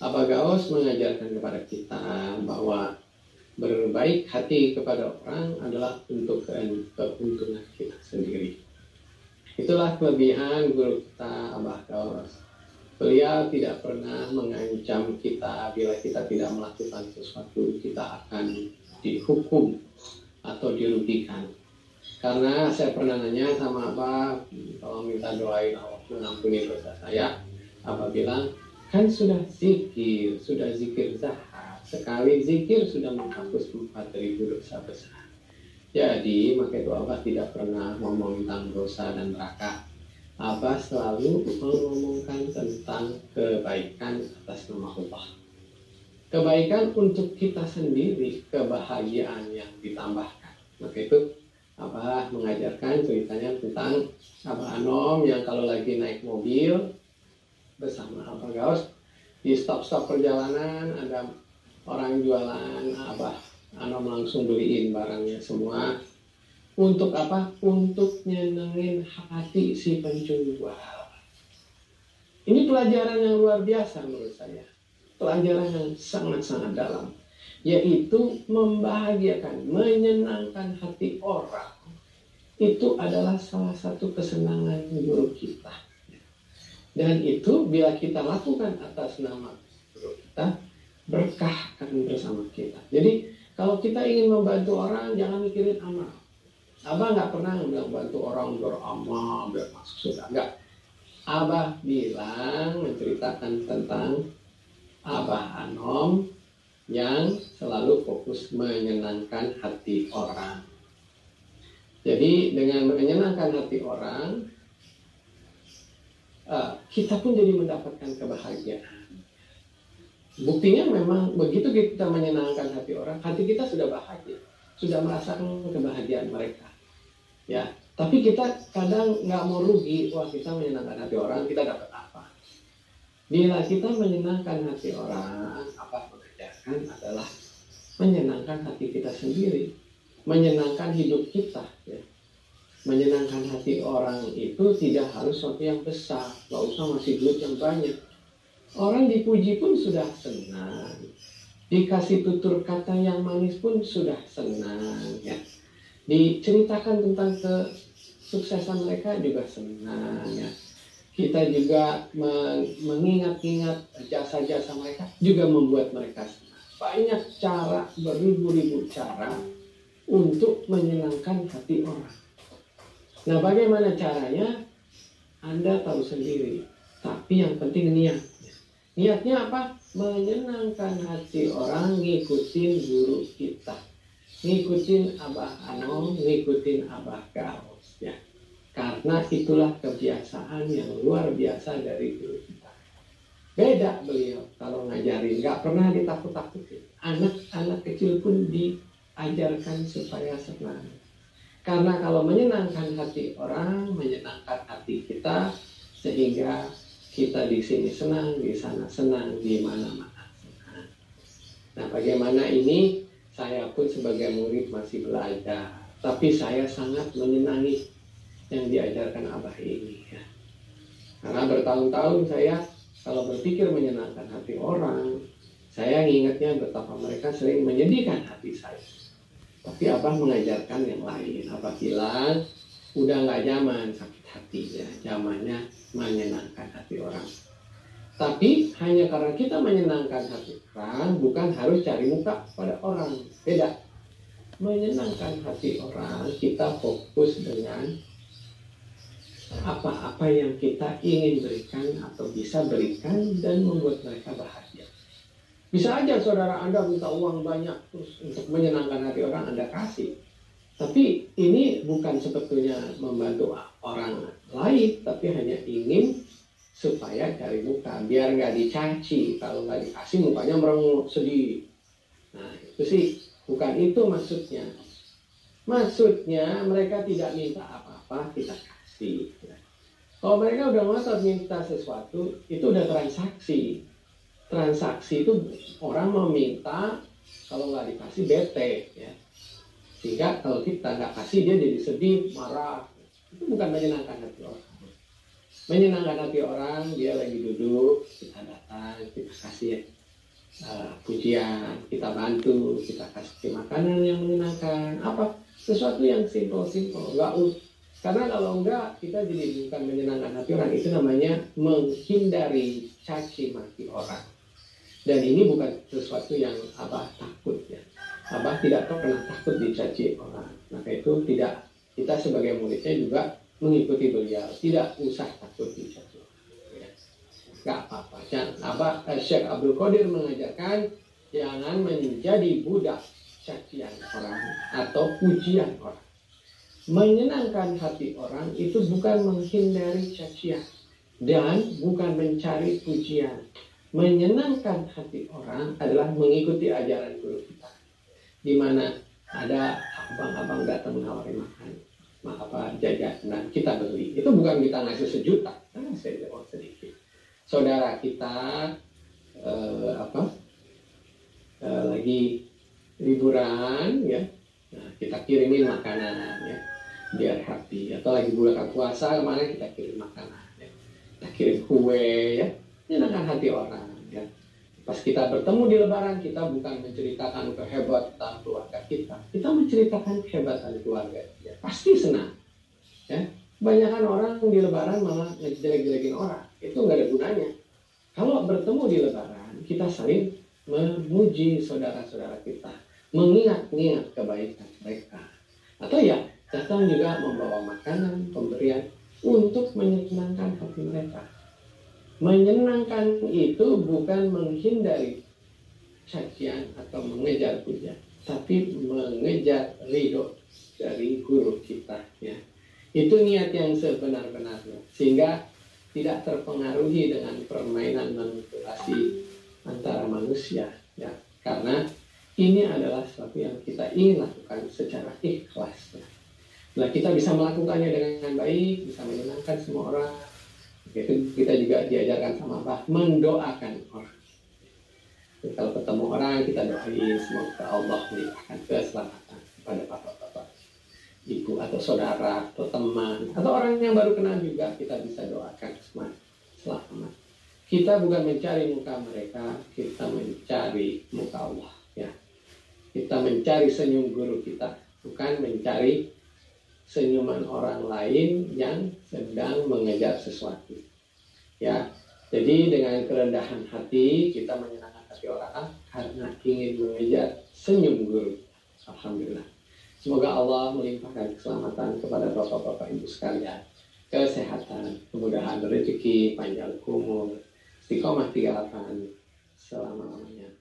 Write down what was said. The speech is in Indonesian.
Abah Gaos mengajarkan kepada kita bahwa berbaik hati kepada orang adalah untuk keuntungan kita sendiri. Itulah kelebihan guru kita, Abah Gaos. Beliau tidak pernah mengancam kita bila kita tidak melakukan sesuatu, kita akan dihukum atau dirugikan. Karena saya pernah nanya sama Abah, kalau minta doain Allah mengampuni dosa saya, Abah bilang, kan sudah zikir zahar. Sekali zikir sudah menghapus 4.000 dosa besar. Jadi, maka itu Abah tidak pernah ngomong tentang dosa dan neraka. Abah selalu mengomongkan tentang kebaikan atas nama Allah. Kebaikan untuk kita sendiri, kebahagiaan yang ditambahkan. Maka itu Abah mengajarkan ceritanya tentang Abah Anom yang kalau lagi naik mobil bersama Abah Gaos, di stop-stop perjalanan ada orang jualan, Abah Anom langsung beliin barangnya semua. Untuk apa? Untuk nyenengin hati si penjual. Ini pelajaran yang luar biasa menurut saya. Pelajaran yang sangat-sangat dalam. Yaitu membahagiakan, menyenangkan hati orang. Itu adalah salah satu kesenangan guru kita. Dan itu bila kita lakukan atas nama guru kita, berkah akan bersama kita. Jadi kalau kita ingin membantu orang, jangan mikirin amal. Abah nggak pernah bilang bantu orang beramal biar masuk surga, enggak. Abah bilang menceritakan tentang Abah Anom yang selalu fokus menyenangkan hati orang. Jadi dengan menyenangkan hati orang, kita pun jadi mendapatkan kebahagiaan. Buktinya memang begitu kita menyenangkan hati orang, hati kita sudah bahagia, sudah merasakan kebahagiaan mereka. Ya, tapi kita kadang nggak mau rugi. Wah, kita menyenangkan hati orang, kita dapat apa? Bila kita menyenangkan hati orang, apa mengajarkan adalah menyenangkan hati kita sendiri, menyenangkan hidup kita. Ya. Menyenangkan hati orang itu tidak harus sesuatu yang besar, nggak usah ngasih duit yang banyak. Orang dipuji pun sudah senang, dikasih tutur kata yang manis pun sudah senang. Ya. Diceritakan tentang kesuksesan mereka juga senang ya. Kita juga mengingat-ingat jasa-jasa mereka juga membuat mereka senang. Banyak cara, beribu-ribu cara untuk menyenangkan hati orang. Nah, bagaimana caranya? Anda tahu sendiri. Tapi yang penting niat. Niatnya apa? Menyenangkan hati orang, ngikutin guru kita. Ngikutin Abah Anom, ngikutin Abah Gaos ya. Karena itulah kebiasaan yang luar biasa dari guru kita. Beda beliau kalau ngajarin, nggak pernah ditakut-takutin. Anak-anak kecil pun diajarkan supaya senang. Karena kalau menyenangkan hati orang, menyenangkan hati kita, sehingga kita di sini senang, di sana senang, di mana-mana senang. Nah, bagaimana ini? Saya pun sebagai murid masih belajar, tapi saya sangat menyenangi yang diajarkan Abah ini. Ya. Karena bertahun-tahun saya kalau berpikir menyenangkan hati orang, saya ingatnya betapa mereka sering menyedihkan hati saya. Tapi Abah mengajarkan yang lain. Abah bilang, udah nggak zaman sakit hati ya, zamannya menyenangkan hati orang. Tapi hanya karena kita menyenangkan hati orang, bukan harus cari muka pada orang. Beda. Menyenangkan hati orang, kita fokus dengan apa-apa yang kita ingin berikan atau bisa berikan dan membuat mereka bahagia. Bisa aja saudara Anda minta uang banyak terus untuk menyenangkan hati orang, Anda kasih. Tapi ini bukan sebetulnya membantu orang lain, tapi hanya ingin supaya cari muka, biar nggak dicaci. Kalau nggak dikasih mukanya merengek sedih. Nah itu sih bukan itu maksudnya. Maksudnya mereka tidak minta apa-apa, kita kasih. Kalau mereka udah ngotot minta sesuatu, itu udah transaksi. Transaksi itu orang meminta, kalau nggak dikasih bete. Ya. Sehingga kalau kita nggak kasih dia jadi sedih, marah. Itu bukan menyenangkan hati orang. menyenangkan hati orang. Dia lagi duduk, kita datang, kita kasih pujian, kita bantu, kita kasih makanan yang menyenangkan, apa sesuatu yang simple, nggak. Karena kalau enggak, kita jadi bukan menyenangkan hati orang, itu namanya menghindari caci maki orang. Dan ini bukan sesuatu yang Abah takut ya. Abah tidak pernah takut dicaci orang. Maka itu tidak, kita sebagai muridnya juga mengikuti beliau, tidak usah takut dicaci orang. Ya. Gak apa-apa. Syekh Abdul Qadir mengajarkan jangan menjadi budak cacian orang atau pujian orang. Menyenangkan hati orang itu bukan menghindari cacian dan bukan mencari pujian. Menyenangkan hati orang adalah mengikuti ajaran guru kita. Di mana ada abang-abang datang menawarin makan, jajanan, kita beli. Itu bukan kita ngasih sejuta, karena saya jawab sedikit. Saudara kita lagi liburan ya, nah, kita kirimin makanan ya, biar happy. Atau lagi bulan puasa kemarin kita kirim makanan ya. Kita kirim kue ya, menyenangkan hati orang ya. Pas kita bertemu di lebaran, kita bukan menceritakan kehebatan keluarga kita menceritakan kehebatan keluarga ya. Pasti senang ya. Kebanyakan orang di lebaran malah ngejelek-jelekin orang, itu nggak ada gunanya. Kalau bertemu di lebaran, kita saling memuji saudara-saudara kita, mengingat-ingat kebaikan mereka. Atau ya datang juga membawa makanan, pemberian untuk menyenangkan hati mereka. Menyenangkan itu bukan menghindari cacian atau mengejar pujian, tapi mengejar ridho dari guru kita ya. Itu niat yang sebenar-benarnya, sehingga tidak terpengaruhi dengan permainan manipulasi antara manusia ya. Karena ini adalah sesuatu yang kita ingin lakukan secara ikhlas ya. Nah, kita bisa melakukannya dengan baik, bisa menyenangkan semua orang. Itu kita juga diajarkan sama Abah, mendoakan orang. Jadi, kalau ketemu orang, kita doain semoga Allah melimpahkan keselamatan kepada bapak-bapak, ibu atau saudara atau teman atau orang yang baru kenal juga, kita bisa doakan semua selamat. Kita bukan mencari muka mereka, kita mencari muka Allah ya. Kita mencari senyum guru kita, bukan mencari senyuman orang lain yang sedang mengejar sesuatu ya. Jadi dengan kerendahan hati kita menyenangkan hati orang karena ingin mengejar senyum guru. Alhamdulillah. Semoga Allah melimpahkan keselamatan kepada bapak-bapak ibu sekalian, kesehatan, kemudahan rezeki, panjang umur, istiqomah 3 selama-lamanya.